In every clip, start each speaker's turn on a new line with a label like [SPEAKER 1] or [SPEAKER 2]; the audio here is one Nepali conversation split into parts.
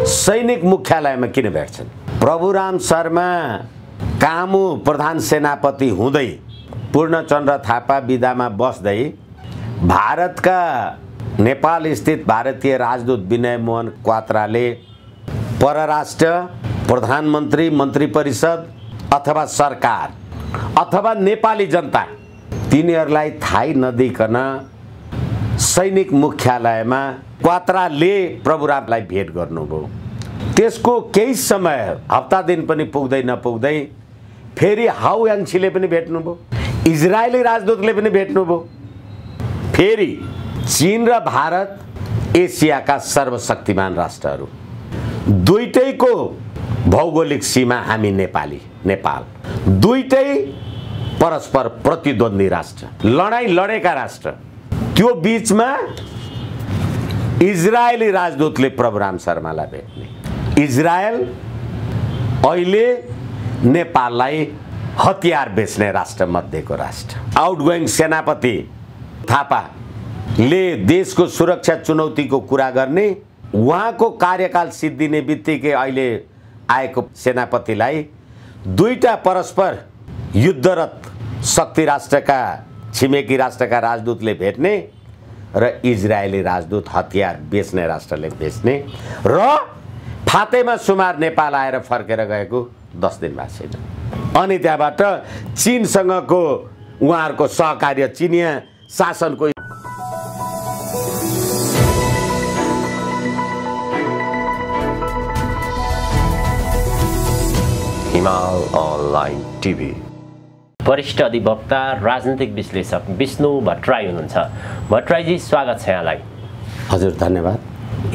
[SPEAKER 1] सैनिक मुख्यालयमा किन भेट्छन्? प्रभुराम शर्मा कामु प्रधान सेनापति हुँदै पूर्णचन्द्र थापा विदामा बस्दै भारतका नेपाल स्थित भारतीय राजदूत विनय मोहन क्वात्राले परराष्ट्र, प्रधानमन्त्री, मन्त्री परिषद अथवा सरकार अथवा नेपाली जनता तिनीहरूलाई थाहै नदिकन सैनिक मुख्यालयमा क्वात्राले प्रभुरामलाई भेट गर्नुभयो। त्यसको केही समय हप्ता दिन पनि पुग्दै नपुग्दै फेरि हाउ याङ्छीले पनि भेट्नुभयो, इजरायली राजदूतले पनि भेट्नुभयो। फेरि चीन र भारत एसियाका सर्वशक्तिमान राष्ट्रहरू, दुईटैको भौगोलिक सीमा हामी नेपाल, दुईटै परस्पर प्रतिद्वन्दी राष्ट्र, लडाईँ लडेका राष्ट्र। त्यो बीचमा इजरायली राजदूतले प्रभुराम शर्मालाई भेट्ने। इजरायल अहिले नेपाललाई हतियार बेच्ने राष्ट्र मध्येको राष्ट्र। आउटगोइङ सेनापति थापाले देशको सुरक्षा चुनौतीको कुरा गर्ने, उहाँको कार्यकाल सिद्धिने बित्तिकै अहिले आएको सेनापतिलाई दुईटा परस्पर युद्धरत शक्ति राष्ट्रका छिमेकी राष्ट्रका राजदूतले भेट्ने र इजरायली राजदूत हतियार बेच्ने राष्ट्रले बेच्ने र फातेमा सुमार नेपाल आएर फर्केर गएको 10 दिन भएको छैन। अनि त्यहाँबाट चीनसँगको उहाँहरूको सहकार्य, चिनिया शासनको
[SPEAKER 2] हिमाल अनलाइन टिभी वरिष्ठ अधिवक्ता राजनीतिक विश्लेषक विष्णु भट्टराई हुनुहुन्छ। भट्टराईजी, स्वागत छ यहाँलाई।
[SPEAKER 1] हजुर, धन्यवाद।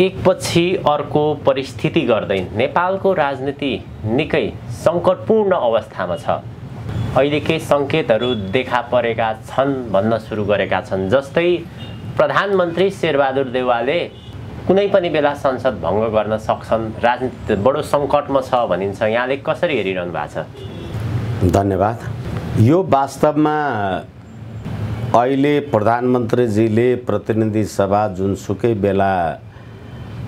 [SPEAKER 2] एकपछि अर्को परिस्थिति गर्दै नेपालको राजनीति निकै सङ्कटपूर्ण अवस्थामा छ। अहिले केही सङ्केतहरू देखा परेका छन्, भन्न सुरु गरेका छन्। जस्तै प्रधानमन्त्री शेरबहादुर देउवाले कुनै पनि बेला संसद भङ्ग गर्न सक्छन्, राजनीति बडो सङ्कटमा छ भनिन्छ। यहाँले कसरी हेरिरहनु भएको छ?
[SPEAKER 1] धन्यवाद। यो वास्तवमा अहिले प्रधानमन्त्रीजीले प्रतिनिधि सभा जुनसुकै बेला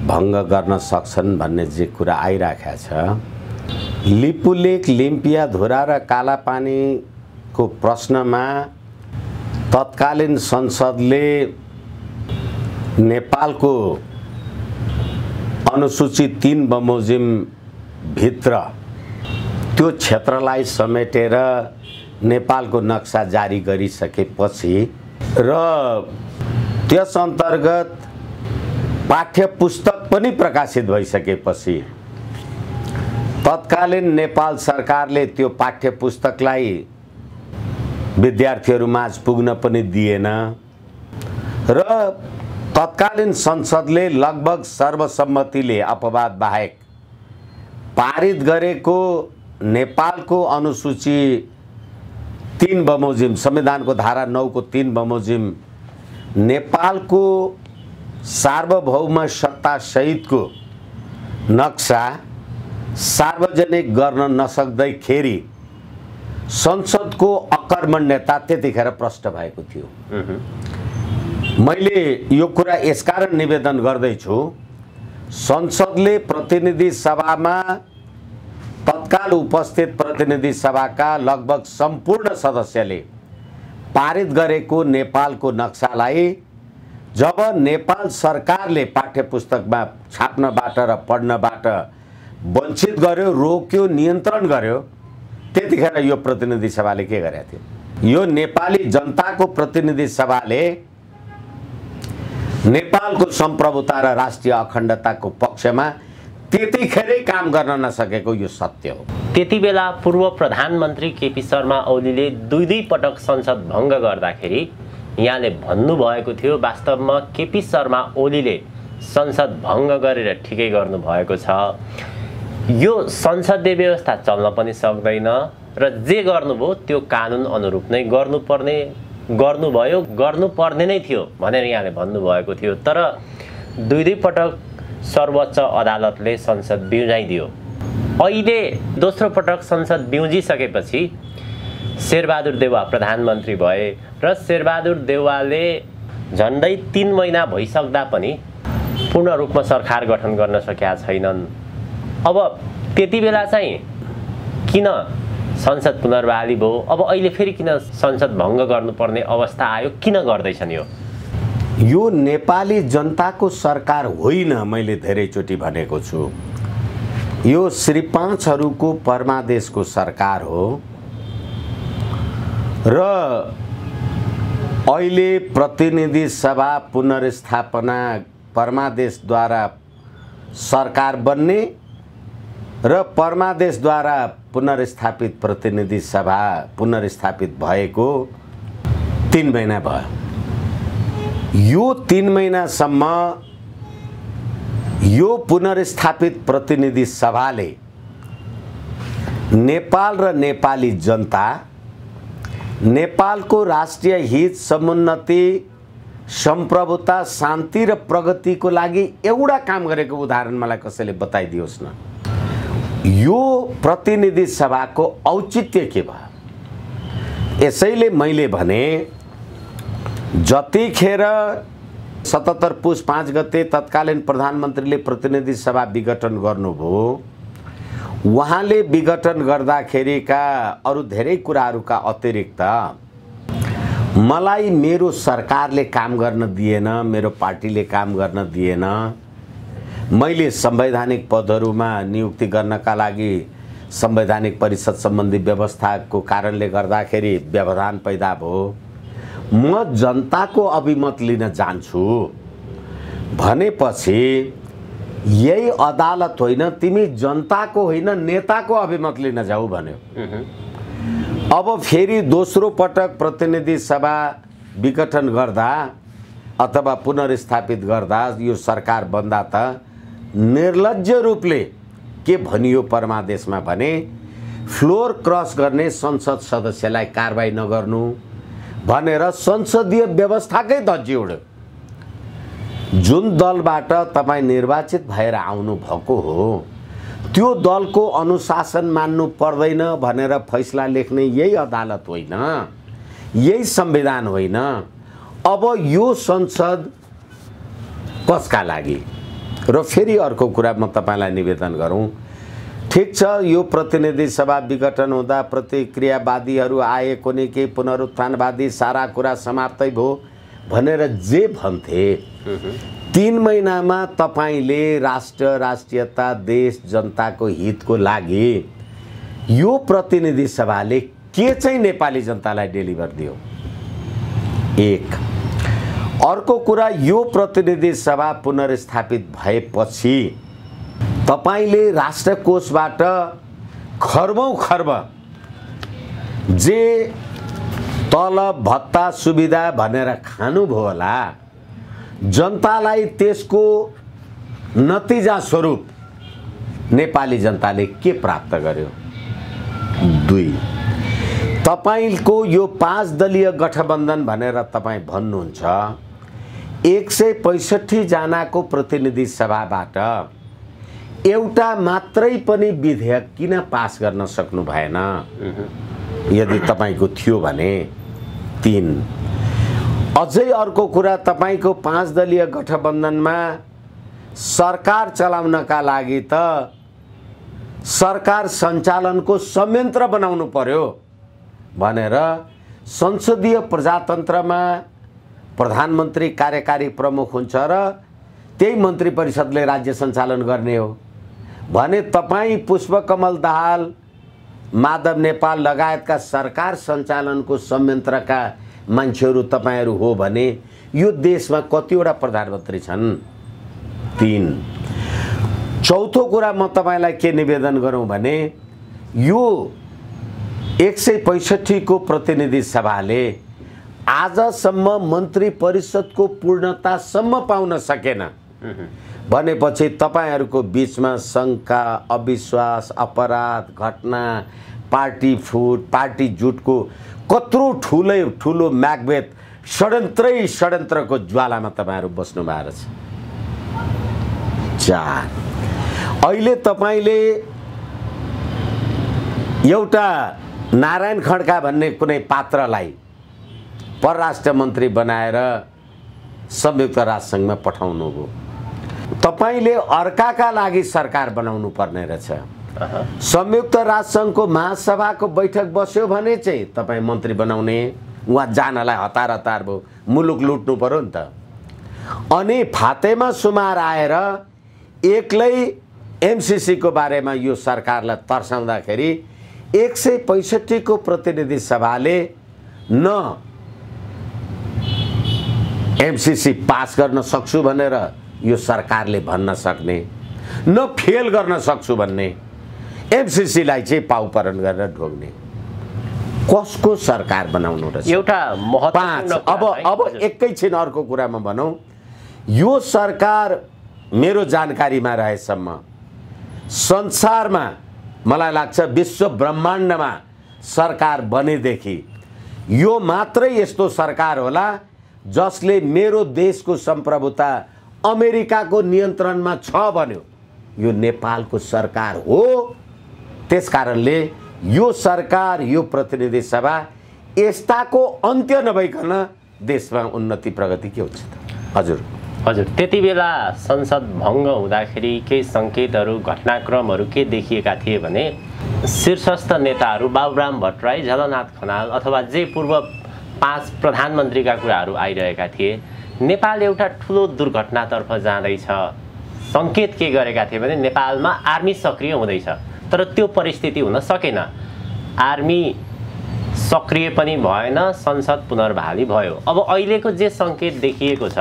[SPEAKER 1] भङ्ग गर्न सक्छन् भन्ने जे कुरा आइराखेको छ, लिपुलेक, लिम्पियाधुरा र कालापानीको प्रश्नमा तत्कालीन संसदले नेपालको अनुसूचित 3 बमोजिम भित्र त्यो क्षेत्रलाई समेटेर नेपालको नक्सा जारी गरिसकेपछि र त्यस अन्तर्गत पाठ्य पुस्तक पनि प्रकाशित भइसकेपछि तत्कालीन नेपाल सरकारले त्यो पाठ्य पुस्तकलाई विद्यार्थीहरूमाझ पुग्न पनि दिएन र तत्कालीन संसदले लगभग सर्वसम्मतिले अपवाद बाहेक पारित गरेको नेपालको अनुसूची 3 बमोजिम, संविधानको धारा 9 को 3 बमोजिम नेपालको सार्वभौम सत्ता सहितको नक्सा सार्वजनिक गर्न नसक्दैखेरि संसदको अकर्मण्यता त्यतिखेर प्रष्ट भएको थियो। मैले यो कुरा यसकारण निवेदन गर्दैछु, संसदले प्रतिनिधि सभामा तत्काल उपस्थित प्रतिनिधि सभाका लगभग सम्पूर्ण सदस्यले पारित गरेको नेपालको नक्सालाई जब नेपाल सरकारले पाठ्यपुस्तकमा छाप्नबाट र पढ्नबाट वञ्चित गर्यो, रोक्यो, नियन्त्रण गर्यो, त्यतिखेर यो प्रतिनिधि सभाले के गरेको थियो? यो नेपाली जनताको प्रतिनिधि सभाले नेपालको सम्प्रभुता र राष्ट्रिय अखण्डताको पक्षमा त्यतिखेरै काम गर्न नसकेको यो सत्य हो।
[SPEAKER 2] त्यति बेला पूर्व प्रधानमन्त्री केपी शर्मा ओलीले दुई पटक संसद भङ्ग गर्दाखेरि यहाँले भन्नुभएको थियो वास्तवमा केपी शर्मा ओलीले संसद भङ्ग गरेर ठिकै गर्नुभएको छ, यो संसदीय व्यवस्था चल्न पनि सक्दैन र जे गर्नुभयो त्यो कानुन अनुरूप नै गर्नुपर्ने नै थियो भनेर यहाँले भन्नुभएको थियो। तर दुई पटक सर्वोच्च अदालतले संसद बिउजाइदियो। अहिले दोस्रो पटक संसद बिउजिसकेपछि शेरबहादुर देउवा प्रधानमन्त्री भए र शेरबहादुर देउवाले झन्डै 3 महिना भइसक्दा पनि पूर्ण रूपमा सरकार गठन गर्न सकेका छैनन्। अब त्यति बेला चाहिँ किन संसद पुनर्बहाली भयो? अब अहिले फेरि किन संसद भङ्ग गर्नुपर्ने अवस्था आयो? किन गर्दैछन्
[SPEAKER 1] यो नेपाली जनताको सरकार होइन। मैले धेरैचोटि भनेको छु, यो श्री 5हरूको परमादेशको सरकार हो र अहिले प्रतिनिधि सभा पुनर्स्थापना परमादेशद्वारा सरकार बन्ने र परमादेशद्वारा पुनर्स्थापित प्रतिनिधि सभा पुनर्स्थापित भएको 3 महिना भयो। यो 3 महिनासम्म यो पुनर्स्थापित प्रतिनिधि सभाले नेपाल र नेपाली जनता, नेपालको राष्ट्रिय हित, समुन्नति, सम्प्रभुता, शान्ति र प्रगतिको लागि एउटा काम गरेको उदाहरण मलाई कसैले बताइदियोस् न। यो प्रतिनिधि सभाको औचित्य के भयो? यसैले मैले भने जतिखेर 77 पुस 5 गते तत्कालीन प्रधानमन्त्रीले प्रतिनिधि सभा विघटन गर्नुभयो, उहाँले विघटन गर्दाखेरिका अरू धेरै कुराहरूका अतिरिक्त मलाई मेरो सरकारले काम गर्न दिएन, मेरो पार्टीले काम गर्न दिएन, मैले संवैधानिक पदहरूमा नियुक्ति गर्नका लागि संवैधानिक परिषद सम्बन्धी व्यवस्थाको कारणले गर्दाखेरि व्यवधान पैदा भयो, म जनताको अभिमत लिन जान्छु भनेपछि यही अदालत होइन, तिमी जनताको होइन नेताको अभिमत लिन जाऊ भन्यो। अब फेरि दोस्रो पटक प्रतिनिधि सभा विघटन गर्दा अथवा पुनर्स्थापित गर्दा यो सरकार बन्दा त निर्लज्ज रूपले के भनियो परमादेशमा भने फ्लोर क्रस गर्ने संसद सदस्यलाई कारबाही नगर्नु भनेर संसदीय व्यवस्थाकै धज्जी उड्यो। जुन दलबाट तपाईँ निर्वाचित भएर आउनु भएको हो त्यो दलको अनुशासन मान्नु पर्दैन भनेर फैसला लेख्ने यही अदालत होइन, यही संविधान होइन। अब यो संसद कसका लागि? र फेरि अर्को कुरा म तपाईलाई निवेदन गरौँ, ठीक छ, यो प्रतिनिधि सभा विघटन हुँदा प्रतिक्रियावादीहरू आए, कुनै केही पुनरुत्थानवादी, सारा कुरा समाप्तै भयो भनेर जे भन्थे, 3 महिनामा तपाईले राष्ट्र, राष्ट्रियता, देश, जनताको हितको लागि यो प्रतिनिधि सभाले के चाहिँ नेपाली जनतालाई डेलिभर दियो? एक। अर्को कुरा, यो प्रतिनिधि सभा पुनर्स्थापित भएपछि तपाईले राष्ट्रकोषबाट खर्बौं खर्ब जे तलब भत्ता सुविधा भनेर खानुभयो होला, जनतालाई त्यसको नतिजा स्वरूप नेपाली जनताले के प्राप्त गर्यो? 2। तपाईको यो 5 दलीय गठबन्धन भनेर तपाई भन्नुहुन्छ, 165 जनाको प्रतिनिधि सभाबाट एउटा मात्रै पनि विधेयक किन पास गर्न सक्नु भएन? यदि तपाईको थियो भने 3। अझै अर्को कुरा, तपाईको 5 दलीय गठबन्धनमा सरकार चलाउनका लागि त सरकार सञ्चालनको संयन्त्र बनाउनु पर्यो भनेर संसदीय प्रजातन्त्रमा प्रधानमन्त्री कार्यकारी प्रमुख हुन्छ र त्यही मन्त्री परिषदले राज्य सञ्चालन गर्ने हो भने तपाई पुष्पकमल दाहाल, माधव नेपाल लगायतका सरकार सञ्चालनको संयन्त्रका मान्छेहरू तपाईहरू हो भने यो देशमा कतिवटा प्रधानमन्त्री छन्? 3। चौथो कुरा म तपाईलाई के निवेदन गरौँ भने यो 165 को प्रतिनिधि सभाले आजसम्म मन्त्री परिषदको पूर्णतासम्म पाउन सकेन भनेपछि तपाईहरूको बीचमा शङ्का, अविश्वास, अपराध, घटना, पार्टी फुट, पार्टी जुटको कत्रो ठुलो म्याकबेथ षड्यन्त्रको ज्वालामा तपाईहरू बस्नु भएको छ। 4। अहिले तपाईले एउटा नारायण खड्का भन्ने कुनै पात्रलाई परराष्ट्र मन्त्री बनाएर संयुक्त राष्ट्रसङ्घमा पठाउनुभयो। तपाईले अर्काका लागि सरकार बनाउनु पर्ने रहेछ। संयुक्त राष्ट्रसङ्घको महासभाको बैठक बस्यो भने चाहिँ तपाईँ मन्त्री बनाउने, उहाँ जानलाई हतार हतार भयो, मुलुक लुट्नु पर्यो नि त। अनि फातेमा सुमार आएर एक्लै एमसीसी को बारेमा यो सरकारलाई तर्साउँदाखेरि 165 को प्रतिनिधि सभाले न एमसीसी पास गर्न सक्छु भनेर यो सरकारले भन्न सक्ने, न फेल गर्न सक्छु भन्ने, एमसीसी लाई चाहिँ पाउपरण गरेर ढोग्ने, कसको सरकार बनाउनु रहेछ?
[SPEAKER 2] एउटा महत्त्वपूर्ण
[SPEAKER 1] अब एकैछिन अर्को कुरामा भनौँ, यो सरकार मेरो जानकारीमा रहेसम्म संसारमा मलाई लाग्छ विश्व ब्रह्माण्डमा सरकार बनेदेखि यो मात्रै यस्तो सरकार होला जसले मेरो देशको सम्प्रभुता अमेरिकाको नियन्त्रणमा छ भन्यो। यो नेपालको सरकार हो। त्यसकारणले यो सरकार, यो प्रतिनिधि सभा यस्ताको अन्त्य नभइकन देशमा उन्नति प्रगति के हुन्छ त? हजुर,
[SPEAKER 2] त्यति बेला संसद भङ्ग हुँदाखेरि केही सङ्केतहरू, घटनाक्रमहरू के देखिएका थिए भने शीर्षस्थ नेताहरू बाबुराम भट्टराई, झलनाथ खनाल अथवा जे पूर्व 5 प्रधानमन्त्रीका कुराहरू आइरहेका थिए। नेपाल एउटा ठुलो दुर्घटनातर्फ जाँदैछ। सङ्केत के गरेका थिए भने नेपालमा आर्मी सक्रिय हुँदैछ, तर त्यो परिस्थिति हुन सकेन। आर्मी सक्रिय पनि भएन, संसद पुनर्बहाली भयो। अब अहिलेको जे सङ्केत देखिएको छ,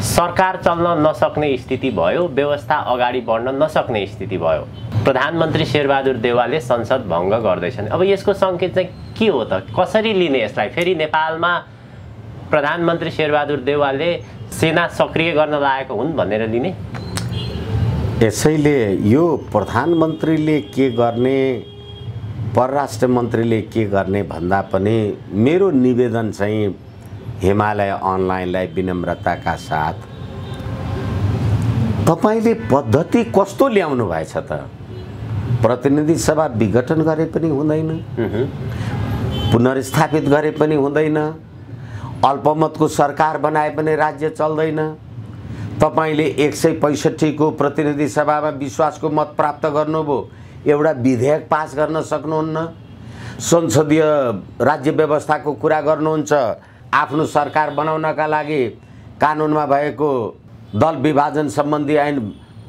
[SPEAKER 2] सरकार चल्न नसक्ने स्थिति भयो, व्यवस्था अगाडि बढ्न नसक्ने स्थिति भयो। प्रधानमन्त्री शेरबहादुर देउवाले संसद भङ्ग गर्दैछन्। अब यसको सङ्केत चाहिँ के हो त? कसरी लिने यसलाई? फेरि नेपालमा प्रधानमन्त्री शेरबहादुर देउवाले सेना सक्रिय गर्न लागेको हुन् भनेर लिने?
[SPEAKER 1] यसैले यो प्रधानमन्त्रीले के गर्ने, परराष्ट्र मन्त्रीले के गर्ने भन्दा पनि मेरो निवेदन चाहिँ हिमालय अनलाइनलाई विनम्रताका साथ तपाईले पद्धति कस्तो ल्याउनु भएछ त? प्रतिनिधि सभा विघटन गरे पनि हुँदैन, पुनर्स्थापित गरे पनि हुँदैन, अल्पमतको सरकार बनाए पनि राज्य चल्दैन। तपाईले 165 को प्रतिनिधि सभामा विश्वासको मत प्राप्त गर्नुभयो, एउटा विधेयक पास गर्न सक्नुहुन्न, संसदीय राज्य व्यवस्थाको कुरा गर्नुहुन्छ, आफ्नो सरकार बनाउनका लागि कानुनमा भएको दल विभाजन सम्बन्धी ऐन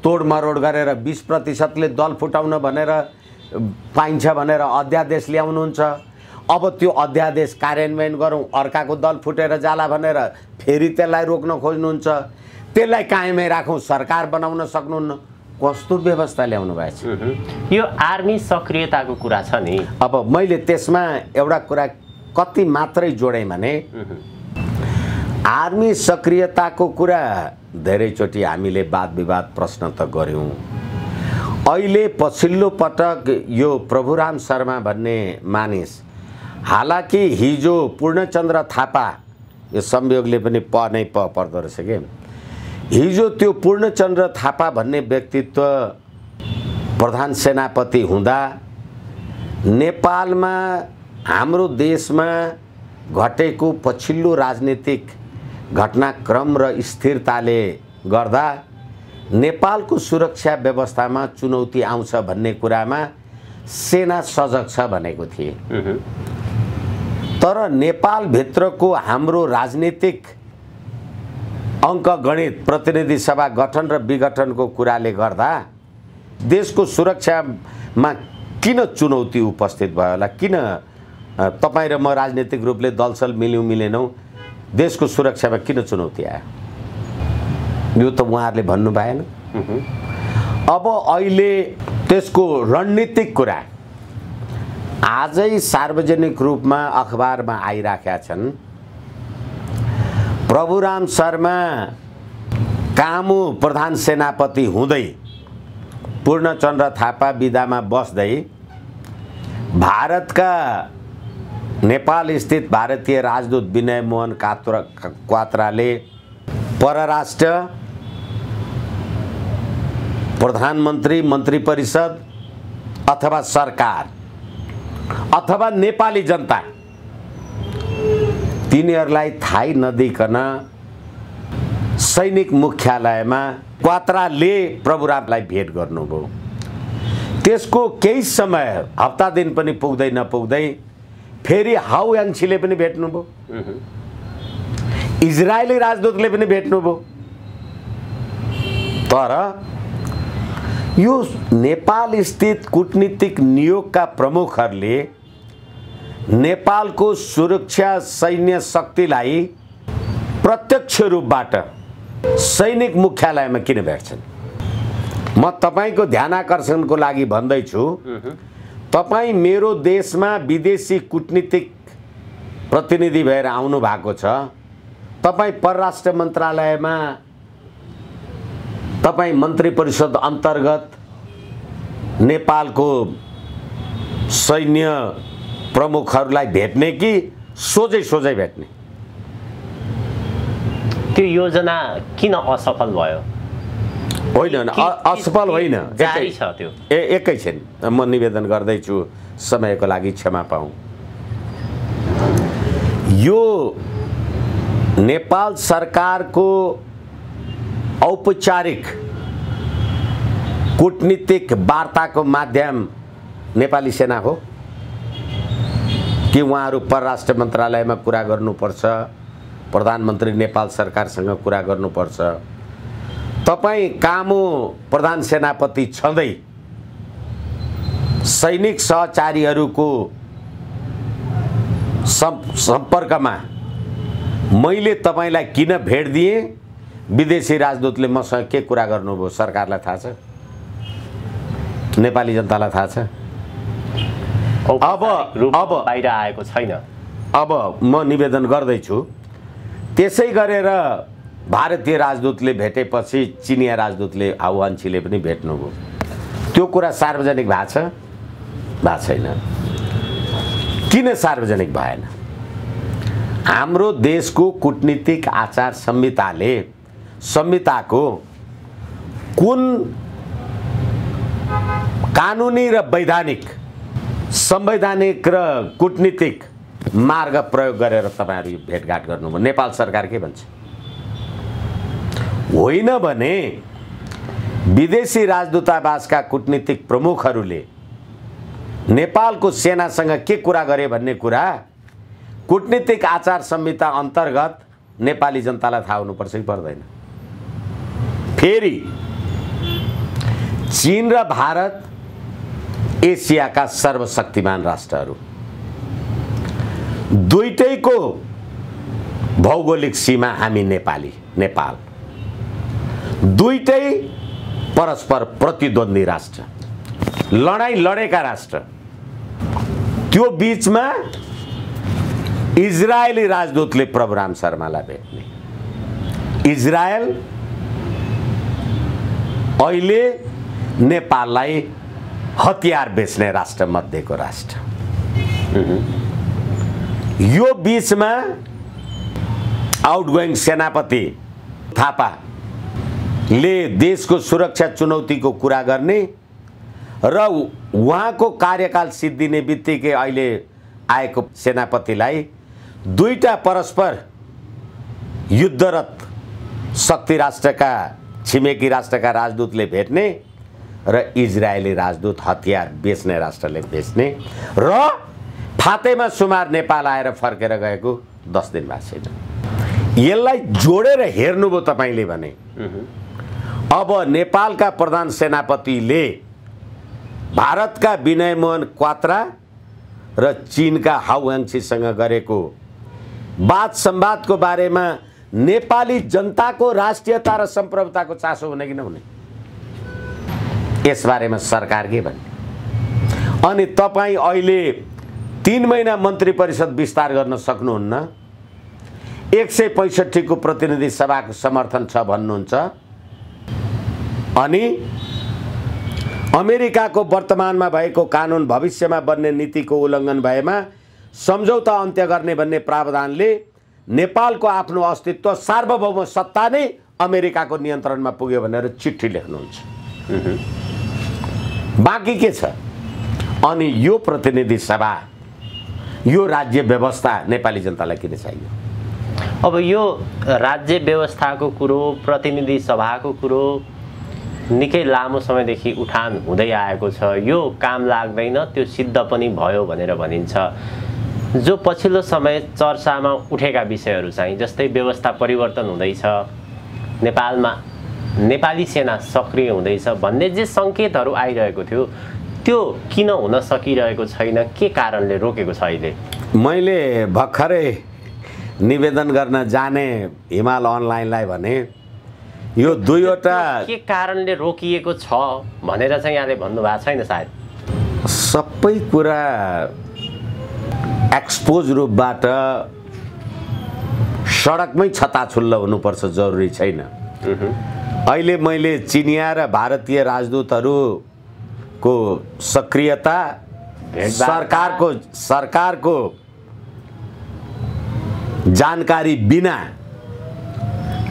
[SPEAKER 1] तोडमरोड गरेर 20%ले दल फुटाउन भनेर पाइन्छ भनेर अध्यादेश ल्याउनुहुन्छ। अब त्यो अध्यादेश कार्यान्वयन गरौँ, अर्काको दल फुटेर जाला भनेर फेरि त्यसलाई रोक्न खोज्नुहुन्छ। त्यसलाई कायमै राखौँ, सरकार बनाउन सक्नुहुन्न। कस्तो व्यवस्था ल्याउनु भएछ?
[SPEAKER 2] यो आर्मी सक्रियताको कुरा छ नि।
[SPEAKER 1] अब मैले त्यसमा एउटा कुरा कति मात्रै जोडेँ भने आर्मी सक्रियताको कुरा धेरैचोटि हामीले वाद विवाद प्रश्न त गऱ्यौँ। अहिले पछिल्लो पटक यो प्रभुराम शर्मा भन्ने मानिस, हालाकि हिजो पूर्णचन्द्र थापा, यो संयोगले पनि प नै प पर्दो रहेछ के, हिजो त्यो पूर्णचन्द्र थापा भन्ने व्यक्तित्व प्रधान सेनापति हुँदा नेपालमा, हाम्रो देशमा घटेको पछिल्लो राजनीतिक घटनाक्रम र स्थिरताले गर्दा नेपालको सुरक्षा व्यवस्थामा चुनौती आउँछ भन्ने कुरामा सेना सजग छ भनेको थिए। तर नेपालभित्रको हाम्रो राजनीतिक अङ्कगणित, प्रतिनिधि सभा गठन र विघटनको कुराले गर्दा देशको सुरक्षामा किन चुनौती उपस्थित भयो होला? किन तपाईँ र म राजनीतिक रूपले दलसल मिल्यौँ मिलेनौँ, देशको सुरक्षामा किन चुनौती आयो? यो त उहाँहरूले भन्नु भएन। अब अहिले त्यसको रणनीतिक कुरा आजै सार्वजनिक रूपमा अखबारमा आइराखेका छन्। प्रभुराम शर्मा कामु प्रधान सेनापति हुँदै पूर्णचन्द्र थापा विदामा बस्दै भारतका नेपाल स्थित भारतीय राजदूत विनय मोहन क्वात्राले परराष्ट्र, प्रधानमन्त्री, मन्त्री परिषद अथवा सरकार अथवा नेपाली जनता, तिनीहरूलाई थाहै नदिकन सैनिक मुख्यालयमा क्वात्राले प्रभुरामलाई भेट गर्नुभयो। त्यसको केही समय हप्ता दिन पनि पुग्दै नपुग्दै फेरि हाउ याङछीले पनि भेट्नुभयो, इजरायली राजदूतले पनि भेट्नुभयो। तर यो नेपाल स्थित कूटनीतिक नियोगका प्रमुखहरूले नेपालको सुरक्षा सैन्य शक्तिलाई प्रत्यक्ष रूपबाट सैनिक मुख्यालयमा किन भेट्छन्? म तपाईको ध्यानाकर्षणको लागि भन्दैछु, तपाई मेरो देशमा विदेशी कूटनीतिक प्रतिनिधि भएर आउनु भएको छ। तपाई परराष्ट्र मन्त्रालयमा तपाई मन्त्री परिषद अन्तर्गत नेपालको सैन्य प्रमुखहरूलाई भेट्ने कि सोझै सोझै भेट्ने?
[SPEAKER 2] त्यो योजना किन असफल भयो?
[SPEAKER 1] होइन, असफल होइन,
[SPEAKER 2] जारी छ त्यो।
[SPEAKER 1] एकैछिन म निवेदन गर्दैछु, समयको लागि क्षमा पाऊँ। यो नेपाल सरकारको औपचारिक कूटनीतिक वार्ताको माध्यम नेपाली सेना हो कि उहाँहरू परराष्ट्र मन्त्रालयमा कुरा गर्नुपर्छ, प्रधानमन्त्री नेपाल सरकारसँग कुरा गर्नुपर्छ? तपाईँ कामो प्रधान सेनापति छँदै सैनिक सहचारीहरूको सम्पर्कमा मैले तपाईँलाई किन भेट दिएँ, विदेशी राजदूतले मसँग के कुरा गर्नुभयो, सरकारलाई थाहा छ, नेपाली जनतालाई थाहा छ। अब
[SPEAKER 2] बाहिर आएको छैन।
[SPEAKER 1] अब म निवेदन गर्दैछु, त्यसै गरेर भारतीय राजदूतले भेटेपछि चिनिया राजदूतले आह्वानछीले पनि भेट्नुभयो। त्यो कुरा सार्वजनिक भएको छ? भएको छैन। किन सार्वजनिक भएन? हाम्रो देशको कूटनीतिक आचार संहिताको कुन कानुनी र वैधानिक, संवैधानिक र कूटनीतिक मार्ग प्रयोग गरेर तपाईहरु भेटघाट गर्नुभयो? नेपाल सरकार के भन्छ? होइन भने विदेशी राजदूतावासका कूटनीतिक प्रमुखहरूले नेपालको सेनासँग के कुरा गरे भन्ने कुरा कूटनीतिक आचार संहिता अन्तर्गत नेपाली जनतालाई थाहा हुनुपर्छ कि पर्दैन? फेरि चीन र भारत एसियाका सर्वशक्तिमान राष्ट्रहरू, दुईटैको भौगोलिक सीमा हामी नेपाल, दुईटै परस्पर प्रतिद्वन्दी राष्ट्र, लडाई लडेका राष्ट्र। त्यो बीचमा इजरायली राजदूतले प्रभुराम शर्मालाई भेट्ने। इजरायल अहिले नेपाललाई हतियार बेच्ने राष्ट्र मध्येको राष्ट्र। यो बीचमा आउटगोइङ सेनापति थापाले देशको सुरक्षा चुनौतीको कुरा गर्ने र उहाँको कार्यकाल सिद्धिने बित्तिकै अहिले आएको सेनापतिलाई दुईटा परस्पर युद्धरत शक्ति राष्ट्रका छिमेकी राष्ट्रका राजदूतले भेट्ने र इजरायली राजदूत हतियार बेच्ने राष्ट्रले बेच्ने र फातेमा सुमार नेपाल आएर फर्केर गएको 10 दिन भएको छैन। यसलाई जोडेर हेर्नुभयो तपाईले भने अब नेपालका प्रधान सेनापतिले भारतका विनय मोहन क्वात्रा र चीनका हाउ याङछीसँग गरेको वाद संवादको बारेमा नेपाली जनताको राष्ट्रियता र सम्प्रभुताको चासो हुने कि नहुने, यसबारेमा सरकार के भन्ने? अनि तपाई अहिले 3 महिना मन्त्री परिषद विस्तार गर्न सक्नुहुन्न, 165 को प्रतिनिधि सभाको समर्थन छ भन्नुहुन्छ, अनि अमेरिकाको वर्तमानमा भएको कानुन भविष्यमा बन्ने नीतिको उल्लङ्घन भएमा सम्झौता अन्त्य गर्ने भन्ने प्रावधानले नेपालको आफ्नो अस्तित्व सार्वभौम सत्ता नै अमेरिकाको नियन्त्रणमा पुग्यो भनेर चिठी लेख्नुहुन्छ। बाँकी के छ? अनि यो प्रतिनिधि सभा, यो राज्य व्यवस्था नेपाली जनतालाई किन चाहियो?
[SPEAKER 2] अब यो राज्य व्यवस्थाको कुरो, प्रतिनिधि सभाको कुरो निकै लामो समयदेखि उठान हुँदै आएको छ। यो काम लाग्दैन, त्यो सिद्ध पनि भयो भनेर भनिन्छ। जो पछिल्लो समय चर्चामा उठेका विषयहरू चाहिँ जस्तै व्यवस्था परिवर्तन हुँदैछ, नेपालमा नेपाली सेना सक्रिय हुँदैछ भन्ने जे सङ्केतहरू आइरहेको थियो, त्यो किन हुन सकिरहेको छैन? के कारणले रोकेको छ अहिले?
[SPEAKER 1] मैले भर्खरै निवेदन गर्न जाने हिमाल अनलाइनलाई भने यो दुईवटा
[SPEAKER 2] के कारणले रोकिएको छ भनेर चाहिँ यहाँले भन्नुभएको छैन सायद?
[SPEAKER 1] सबै कुरा एक्सपोज रूपबाट सडकमै छताछुल्ल हुनुपर्छ जरुरी छैन। अहिले मैले चिनिया र भारतीय राजदूतहरूको सक्रियता, सरकारको जानकारी बिना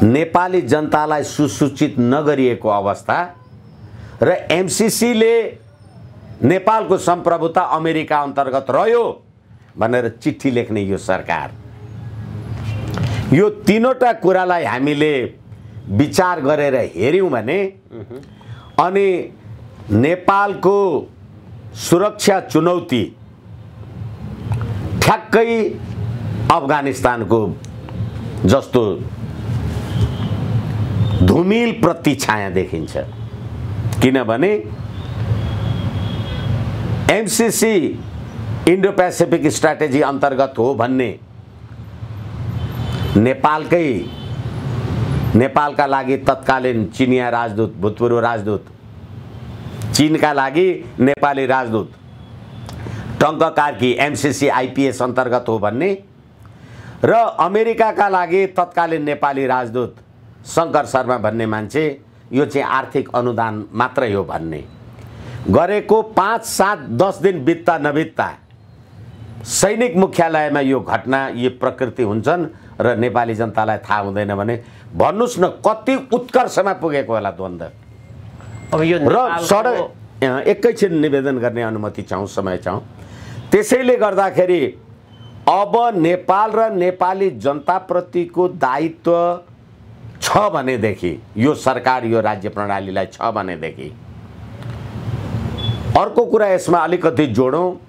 [SPEAKER 1] नेपाली जनतालाई सुसूचित नगरिएको अवस्था र एमसीसीले नेपालको सम्प्रभुता अमेरिका अन्तर्गत रह्यो भनेर चिठी लेख्ने यो सरकार, यो तीनवटा कुरालाई हामीले विचार गरेर हेर्यौं भने अनि नेपालको सुरक्षा चुनौती ठ्याक्कै अफगानिस्तानको जस्तो धुमिल प्रतिछाया देखिन्छ। किनभने एमसीसी इन्डो पेसिफिक स्ट्र्याटेजी अन्तर्गत हो भन्ने नेपालका लागि तत्कालीन चिनिया राजदूत, भूतपूर्व राजदूत, चीनका लागि नेपाली राजदूत टङ्क कार्की एमसीसी आइपीएस अन्तर्गत हो भन्ने र अमेरिकाका लागि तत्कालीन नेपाली राजदूत शङ्कर शर्मा भन्ने मान्छे यो चाहिँ आर्थिक अनुदान मात्रै हो भन्ने गरेको 5, 7, 10 दिन बित्दा नबित्दा सैनिक मुख्यालयमा यो घटना, यो प्रकृति हुन्छन् र नेपाली जनतालाई थाहा हुँदैन भने भन्नुस् न कति उत्कर्षमा पुगेको होला द्वन्द्व।
[SPEAKER 2] अब यो
[SPEAKER 1] र सडक एकैछिन निवेदन गर्ने अनुमति चाहौँ, समय चाहौँ। त्यसैले गर्दाखेरि अब नेपाल र नेपाली जनताप्रतिको दायित्व छ भनेदेखि, यो सरकार, यो राज्य प्रणालीलाई छ भनेदेखि, अर्को कुरा यसमा अलिकति जोडौँ।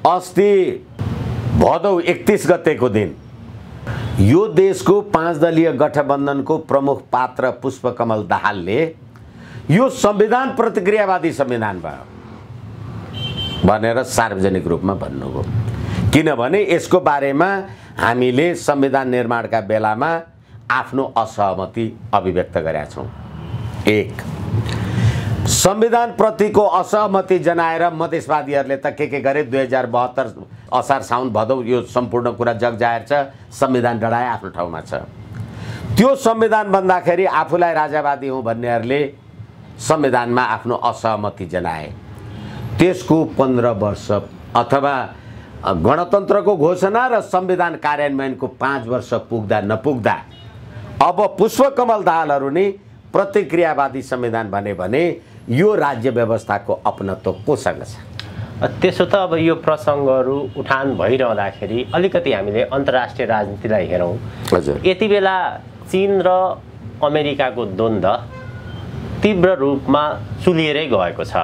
[SPEAKER 1] अस्ति भदौ 31 गतेको दिन यो देशको 5 दलीय गठबन्धनको प्रमुख पात्र पुष्पकमल दाहालले यो संविधान प्रतिक्रियावादी संविधान भयो भनेर सार्वजनिक रूपमा भन्नुभयो। किनभने यसको बारेमा हामीले संविधान निर्माणका बेलामा आफ्नो असहमति अभिव्यक्त गरेका छौँ। एक, संविधान प्रतिको असहमति जनाएर मधेसवादीहरूले त के गरे, 2072 असार साउन भदौ यो सम्पूर्ण कुरा जग जाहेर छ, संविधान डढाए आफ्नो ठाउँमा छ। त्यो संविधान भन्दाखेरि आफूलाई राजावादी हुँ भन्नेहरूले संविधानमा आफ्नो असहमति जनाए। त्यसको 15 वर्ष अथवा गणतन्त्रको घोषणा र संविधान कार्यान्वयनको 5 वर्ष पुग्दा नपुग्दा अब पुष्पकमल दाहालहरू नै प्रतिक्रियावादी संविधान भने यो राज्य व्यवस्थाको अपनत्व कोसँग छ?
[SPEAKER 2] त्यसो त अब यो प्रसङ्गहरू उठान भइरहँदाखेरि अलिकति हामीले अन्तर्राष्ट्रिय राजनीतिलाई हेरौँ।
[SPEAKER 1] हजुर,
[SPEAKER 2] यति बेला चीन र अमेरिकाको द्वन्द्व तीव्र रूपमा चुलिएरै गएको छ।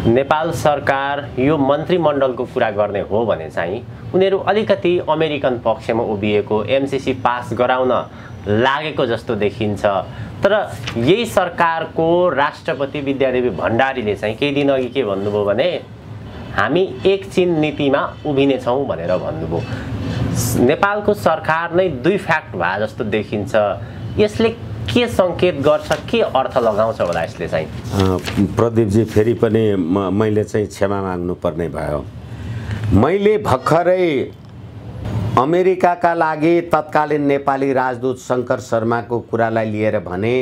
[SPEAKER 2] नेपाल सरकार यो मन्त्रीमण्डलको कुरा गर्ने हो भने चाहिँ उनीहरू अलिकति अमेरिकन पक्षमा उभिएको, एमसीसी पास गराउन लागेको जस्तो देखिन्छ। तर यही सरकारको राष्ट्रपति विद्यादेवी भण्डारीले चाहिँ केही दिन अघि के भन्नुभयो भने हामी एक चीन नीतिमा उभिनेछौँ भनेर भन्नुभयो। नेपालको सरकार नै दुई फ्याक्ट भए जस्तो देखिन्छ। यसले के सङ्केत गर्छ, के अर्थ लगाउँछ होला यसले चाहिँ?
[SPEAKER 1] प्रदीपजी, फेरि पनि मैले चाहिँ क्षमा माग्नुपर्ने भयो। मैले भर्खरै अमेरिकाका लागि तत्कालीन नेपाली राजदूत शङ्कर शर्माको कुरालाई लिएर भने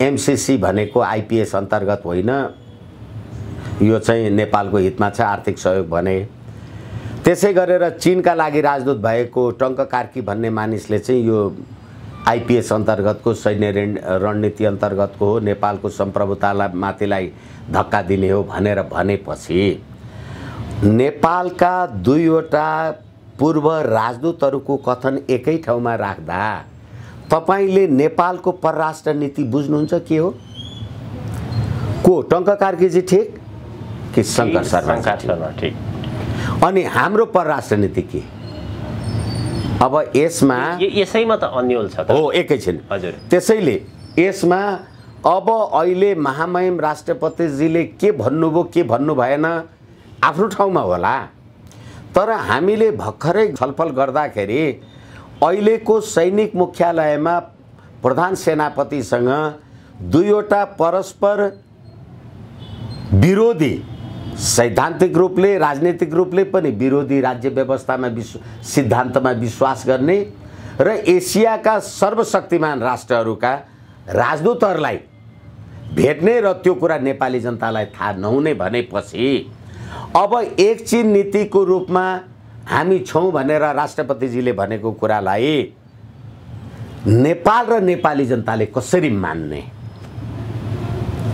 [SPEAKER 1] एमसीसी भनेको आइपीएस अन्तर्गत होइन, यो चाहिँ नेपालको हितमा छ, आर्थिक सहयोग भने। त्यसै गरेर चीनका लागि राजदूत भएको टङ्क कार्की भन्ने मानिसले चाहिँ यो आइपीएस अन्तर्गतको सैन्य रणनीति अन्तर्गतको हो, नेपालको सम्प्रभुतालाई माथिलाई धक्का दिने हो भनेर भनेपछि नेपालका दुईवटा पूर्व राजदूतहरूको कथन एकै ठाउँमा राख्दा तपाईले नेपालको परराष्ट्र नीति बुझ्नुहुन्छ के हो? को टंक कार्कीजी ठिक कि शंकर शर्मा
[SPEAKER 2] ठिक?
[SPEAKER 1] अनि हाम्रो परराष्ट्र नीति के? अब यसमा
[SPEAKER 2] यसैमा त अन्यल छ त
[SPEAKER 1] हो एकैछिन।
[SPEAKER 2] हजुर।
[SPEAKER 1] त्यसैले यसमा अब अहिले महामहिम राष्ट्रपतिजीले के भन्नुभयो के भन्नु भएन आफ्नो ठाउँमा होला, तर हामीले भर्खरै छलफल गर्दाखेरि अहिलेको सैनिक मुख्यालयमा प्रधान सेनापतिसँग दुईवटा परस्पर विरोधी, सैद्धान्तिक रूपले राजनीतिक रूपले पनि विरोधी राज्य व्यवस्थामा सिद्धान्तमा विश्वास गर्ने र एसियाका सर्वशक्तिमान राष्ट्रहरूका राजदूतहरूलाई भेट्ने र त्यो कुरा नेपाली जनतालाई थाहा नहुने भनेपछि अब एक चीन नीतिको रूपमा हामी छौं भनेर राष्ट्रपतिजीले भनेको कुरालाई नेपाल र नेपाली जनताले कसरी मान्ने?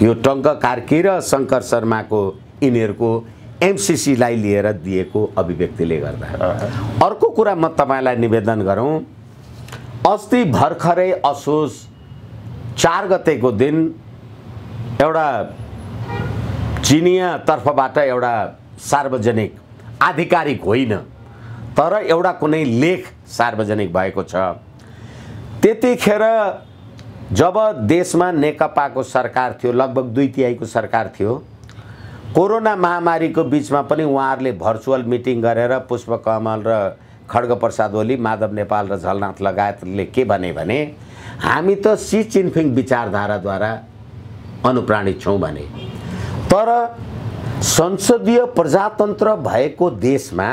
[SPEAKER 1] यो टंक कार्की र शंकर शर्माको यिनीहरूको एमसीसीलाई लिएर दिएको अभिव्यक्तिले गर्दा। अर्को कुरा म तपाईलाई निवेदन गरौँ, अस्ति भर्खरै असोज 4 गतेको दिन एउटा चिनिया तर्फबाट एउटा सार्वजनिक आधिकारिक होइन तर एउटा कुनै लेख सार्वजनिक भएको छ। त्यतिखेर जब देशमा नेकपाको सरकार थियो, लगभग 2/3 को सरकार थियो, कोरोना महामारीको बीचमा पनि उहाँहरूले भर्चुअल मिटिङ गरेर पुष्पकमल र खड्गप्रसाद ओली, माधव नेपाल र झलनाथ लगायतले के भने हामी त सी जिनपिङ विचारधाराद्वारा अनुप्राणित छौं भने, तर संसदीय प्रजातन्त्र भएको देशमा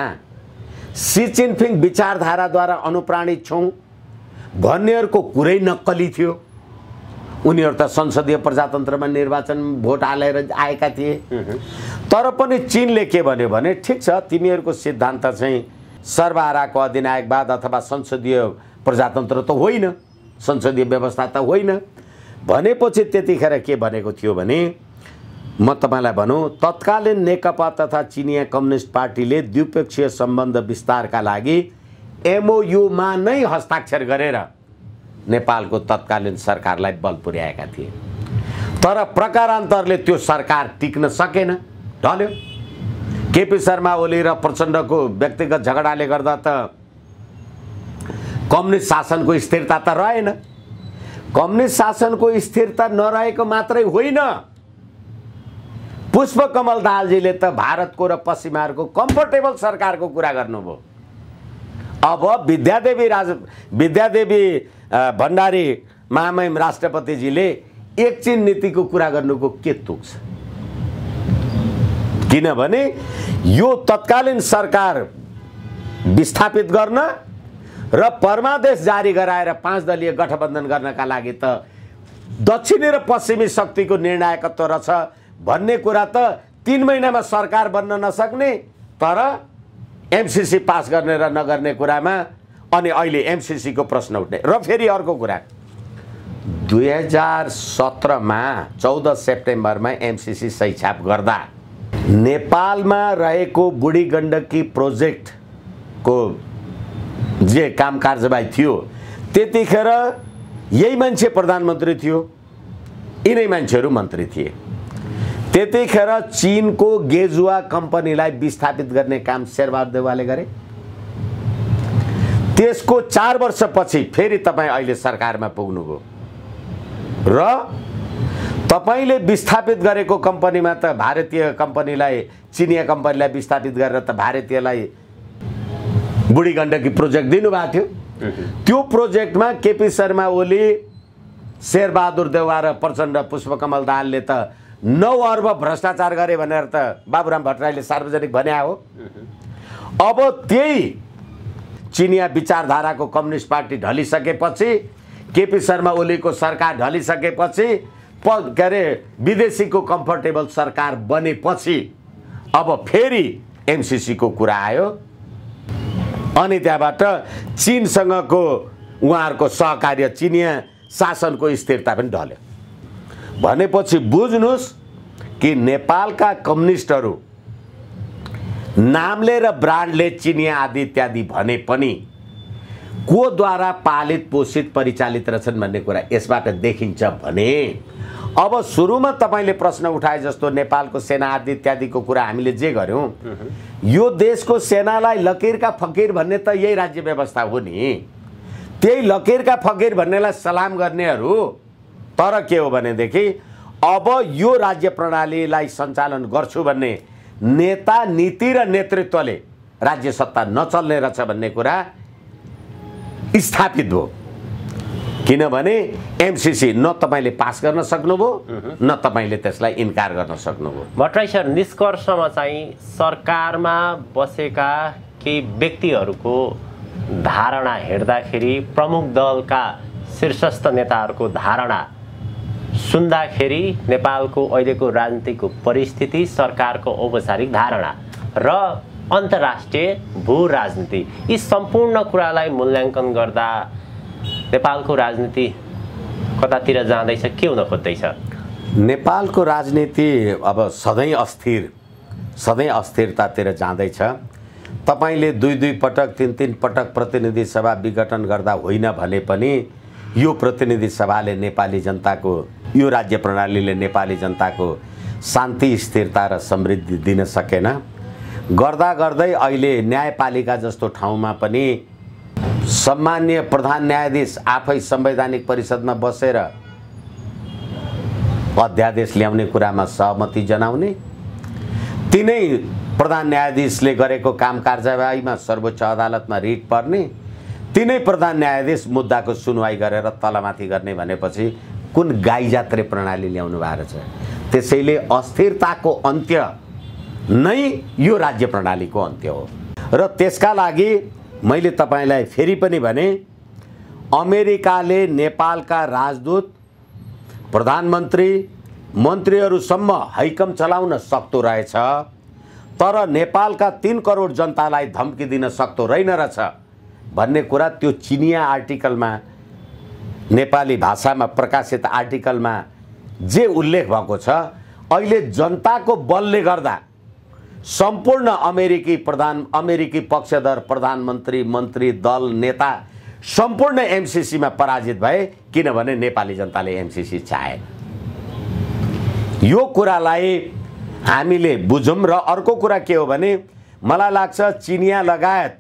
[SPEAKER 1] सी जिनपिङ विचारधाराद्वारा अनुप्राणित छौं भन्नेहरूको कुरै नक्कली थियो। उनीहरू त संसदीय प्रजातन्त्रमा निर्वाचन भोट हालेर आएका थिए, तर पनि चीनले के भन्यो भने ठिक छ तिमीहरूको सिद्धान्त चाहिँ सर्वहाराको अधिनायकवाद अथवा संसदीय प्रजातन्त्र त होइन, संसदीय व्यवस्था त होइन भनेपछि त्यतिखेर के भनेको थियो भने, म तपाईलाई भनौं, तत्कालीन नेकपा तथा चिनिया कम्युनिस्ट पार्टीले द्विपक्षीय सम्बन्ध विस्तारका लागि एमओयूमा नै हस्ताक्षर गरेर नेपालको तत्कालीन सरकारलाई बल पुर्याएका थिए, तर प्रकारान्तरले त्यो सरकार टिक्न सकेन, ढल्यो। केपी शर्मा ओली र प्रचण्डको व्यक्तिगत झगडाले गर्दा त कम्युनिस्ट शासनको स्थिरता त रहेन। कम्युनिस्ट शासनको स्थिरता नरहेको मात्रै होइन, पुष्पकमल दाहालजीले त भारतको र पश्चिमाहरूको कम्फर्टेबल सरकारको कुरा गर्नुभयो। अब विद्यादेवी भण्डारी महामहिम राष्ट्रपतिजीले एक चीन नीतिको कुरा गर्नुको के तुक छ? किनभने यो तत्कालीन सरकार विस्थापित गर्न र परमादेश जारी गराएर 5 दलीय गठबन्धन गर्नका लागि त दक्षिणी र पश्चिमी शक्तिको निर्णायकत्व रहेछ भन्ने कुरा त 3 महिनामा सरकार बन्न नसक्ने, तर एमसीसी पास गर्ने र नगर्ने कुरामा अनि अहिले एमसीसी को प्रश्न उठ्ने। र फेरि अर्को कुरा, 2017 मा 14 सेप्टेम्बरमा एमसीसी सही छाप गर्दा नेपालमा रहेको बुढी गण्डकी प्रोजेक्टको जे काम कारबाही थियो त्यतिखेर यही मान्छे प्रधानमन्त्री थियो, यिनै मान्छेहरू मन्त्री थिए। त्यतिखेर चीनको गेजुवा कम्पनीलाई विस्थापित गर्ने काम शेरबहादुर देउवाले गरे। त्यसको 4 वर्षपछि फेरि तपाईं अहिले सरकारमा पुग्नुभयो र तपाईले विस्थापित गरेको कम्पनीमा त भारतीय कम्पनीलाई, चिनिया कम्पनीलाई विस्थापित गरेर त भारतीयलाई बुढी गण्डकी प्रोजेक्ट दिनुभएको थियो। त्यो प्रोजेक्टमा केपी शर्मा ओली, शेरबहादुर देउवा र प्रचण्ड पुष्पकमल दाहालले त 9 अर्ब भ्रष्टाचार गरे भनेर त बाबुराम भट्टराईले सार्वजनिक भने हो। अब त्यही चिनिया विचारधाराको कम्युनिस्ट पार्टी ढलिसकेपछि, केपी शर्मा ओलीको सरकार ढलिसकेपछि, के अरे विदेशीको कम्फर्टेबल सरकार बनेपछि अब फेरि एमसीसी को कुरा आयो अनि त्यहाँबाट चीनसँगको उहाँहरूको सहकार्य, चिनिया शासनको स्थिरता पनि ढल्यो। भनेपछि बुझ्नुस् कि नेपालका कम्युनिस्टहरू नामले र ब्रान्डले चिनिया आदि इत्यादि भने पनि कोद्वारा पालित पोषित परिचालित रहेछन् भन्ने कुरा यसबाट देखिन्छ भने अब सुरुमा तपाईँले प्रश्न उठाए जस्तो नेपालको सेना आदि इत्यादिको कुरा हामीले जे गर्यौँ, यो देशको सेनालाई लकीरका फकीर भन्ने त यही राज्य व्यवस्था हो नि। त्यही लकीरका फकीर भन्नेलाई सलाम गर्नेहरू तर के हो भनेदेखि अब यो राज्य प्रणालीलाई सञ्चालन गर्छु भन्ने नेता नीति र नेतृत्वले राज्य सत्ता नचल्ने रहेछ भन्ने कुरा स्थापित भयो। किनभने एमसीसी न तपाईँले पास गर्न सक्नुभयो न तपाईँले त्यसलाई इन्कार गर्न सक्नुभयो।
[SPEAKER 2] भट्टराई सर, निष्कर्षमा चाहिँ सरकारमा बसेका केही व्यक्तिहरूको धारणा हेर्दाखेरि प्रमुख दलका शीर्षस्थ नेताहरूको धारणा सुन्दाखेरि नेपालको अहिलेको राजनीतिको परिस्थिति, सरकारको औपचारिक धारणा र अन्तर्राष्ट्रिय भू राजनीति, यी सम्पूर्ण कुरालाई मूल्याङ्कन गर्दा नेपालको राजनीति कतातिर जाँदैछ, के हुन खोज्दैछ?
[SPEAKER 1] नेपालको राजनीति अब सधैँ अस्थिरतातिर जाँदैछ। तपाईँले दुई पटक तीन पटक प्रतिनिधि सभा विघटन गर्दा होइन भने पनि यो प्रतिनिधि सभाले नेपाली जनताको, यो राज्य प्रणालीले नेपाली जनताको शान्ति, स्थिरता र समृद्धि दिन सकेन। गर्दा गर्दै अहिले न्यायपालिका जस्तो ठाउँमा पनि सम्माननीय प्रधान न्यायाधीश आफै संवैधानिक परिषदमा बसेर अध्यादेश ल्याउने कुरामा सहमति जनाउने, तिनै प्रधान न्यायाधीशले गरेको काम कारबाहीमा सर्वोच्च अदालतमा रिट पर्ने, तिनै प्रधान न्यायाधीश मुद्दाको सुनवाई गरेर तलमाथि गर्ने भनेपछि कुन गाई जात्रे प्रणाली ल्याउनु भएको छ। त्यसैले अस्थिरताको अन्त्य नै यो राज्य प्रणालीको अन्त्य हो र त्यसका लागि मैले तपाईलाई फेरि पनि भने, अमेरिकाले नेपालका राजदूत, प्रधानमन्त्री, मन्त्रीहरूसम्म हैकम चलाउन सक्दो रहेछ, तर नेपालका 3 करोड जनतालाई धम्की दिन सक्दो रहेन रहेछ भन्ने कुरा त्यो चिनिया आर्टिकलमा, नेपाली भाषामा प्रकाशित आर्टिकलमा जे उल्लेख भएको छ, अहिले जनताको बलले गर्दा सम्पूर्ण अमेरिकी पक्षधर, प्रधानमन्त्री, मन्त्री, दल, नेता सम्पूर्ण एमसीसीमा पराजित भए, किनभने नेपाली जनताले एमसीसी चाहेन। यो कुरालाई हामीले बुझौँ। र अर्को कुरा के हो भने, मलाई लाग्छ चिनिया लगायत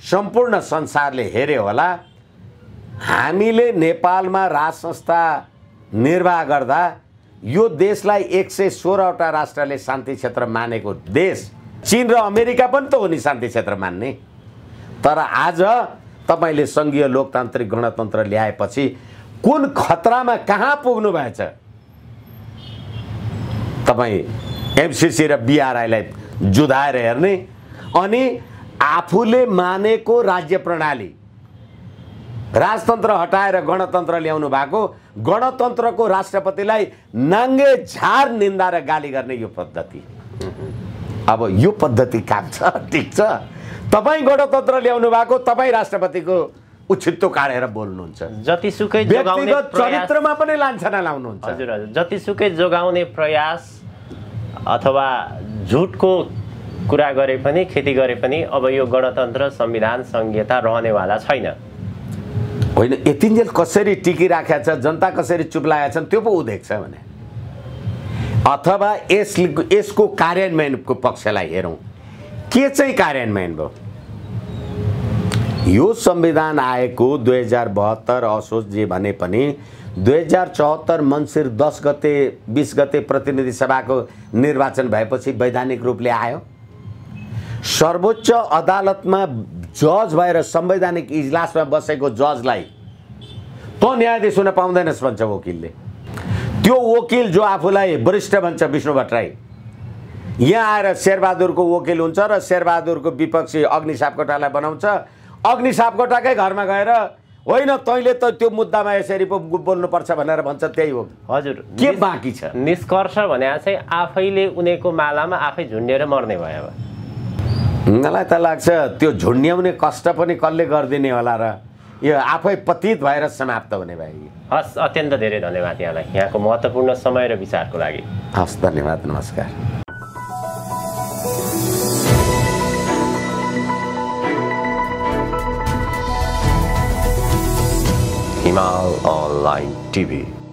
[SPEAKER 1] सम्पूर्ण संसारले हेर्यो होला, हामीले नेपालमा राज संस्था निर्वाह गर्दा यो देशलाई 116वटा राष्ट्रले शान्ति क्षेत्र मानेको देश, चीन र अमेरिका पनि त हो नि शान्ति क्षेत्र मान्ने। तर आज तपाईले संघीय लोकतान्त्रिक गणतन्त्र ल्याएपछि कुन खतरामा कहाँ पुग्नु भएछ? तपाई एमसीसी र बीआरआईलाई जुधाएर हेर्ने अनि आफूले मानेको राज्य प्रणाली, राजतन्त्र हटाएर गणतन्त्र ल्याउनु भएको, गणतन्त्रको राष्ट्रपतिलाई नाङ्गे झार निन्दा र गाली गर्ने यो पद्धति। अब यो पद्धति काम छ, ठीक छ। तपाई गणतन्त्र ल्याउनु भएको, तपाई राष्ट्रपतिको उछित्तो काटेर बोल्नुहुन्छ,
[SPEAKER 2] जतिसुकै जोगाउने
[SPEAKER 1] चरित्रमा पनि लान्छना लाउनुहुन्छ।
[SPEAKER 2] हजुर हजुर, जतिसुकै जोगाउने प्रयास अथवा झुटको कुरा गरे पनि, खेती गरे पनि अब यो गणतन्त्र, संविधान, संघीयता रहनेवाला छैन।
[SPEAKER 1] होइन, यतिन्जेल कसरी टिकिराखेका छ, जनता कसरी चुप लागेका छन् त्यो पो ऊ देख्छ भने। अथवा यसको कार्यान्वयनको पक्षलाई हेरौँ, के चाहिँ कार्यान्वयन भयो? यो संविधान आएको 2072 असोज जे भने पनि 2074 मङ्सिर 10 गते 20 गते प्रतिनिधि सभाको निर्वाचन भएपछि वैधानिक रूपले आयो। सर्वोच्च अदालतमा जज भएर संवैधानिक इजलासमा बसेको जजलाई तो न्यायाधीश हुन पाउँदैनस् भन्छ वकिलले। त्यो वकिल जो आफूलाई वरिष्ठ भन्छ विष्णु भट्टराई, यहाँ आएर शेरबहादुरको वकिल हुन्छ र शेरबहादुरको विपक्षी अग्नि सापकोटालाई बनाउँछ। अग्नि सापकोटाकै घरमा गएर होइन तैँले त त्यो मुद्दामा यसरी पो बोल्नुपर्छ भनेर भन्छ, त्यही हो।
[SPEAKER 2] हजुर,
[SPEAKER 1] के बाँकी छ?
[SPEAKER 2] निष्कर्ष भने चाहिँ आफैले उनीको मालामा आफै झुन्डेर मर्ने भयो। अब
[SPEAKER 1] मलाई त लाग्छ त्यो झुन्ड्याउने कष्ट पनि कसले गरिदिने होला र यो आफै पतित भएर समाप्त हुने भयो।
[SPEAKER 2] हस्, अत्यन्त धेरै धन्यवाद यहाँलाई, यहाँको महत्त्वपूर्ण समय र विचारको लागि।
[SPEAKER 1] हस्, धन्यवाद, नमस्कार।
[SPEAKER 2] हिमाल अनलाइन टिभी।